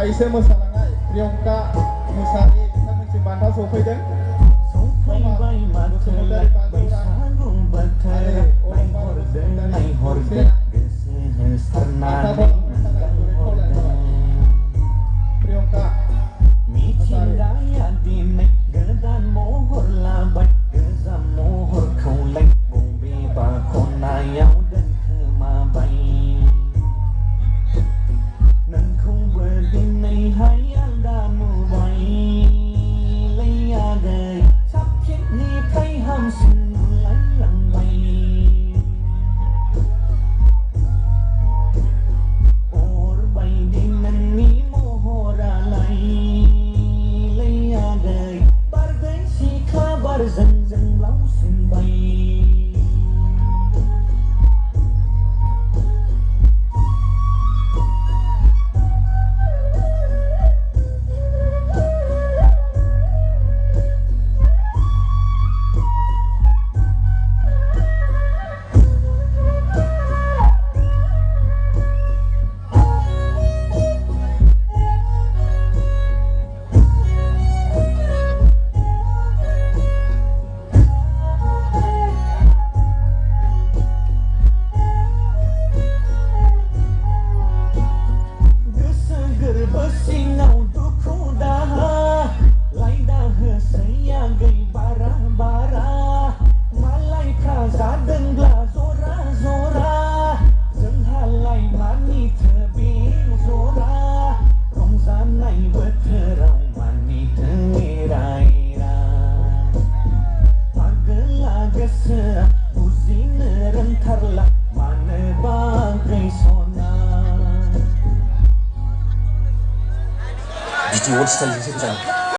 Aisyah mosalangai Priyanka Musari kita mencimbantau sofaidan Sofai mata dari Baisagung batar Nai horden Sarnane Priyanka Micindaya dinek gedan mohor labai Gezam mohor kaulai Bobe bakonayau dan kemabai Nangkung berdinai hayal danu bai Leyagai Sapkit ni kai hamsin lang bai Or bai dinan ni mohora lai Leyagai Bargai si kabar zeng lau sin bai Bersinau duku dah Lai dah saya gay bara-bara Malai praza dengla zora-zora Zenghalai mani tebing zora Rongzanai berterau mani tengiraira Agel-agel seah uzin rentarlah Mana bagai sona DJ World Style Music Channel.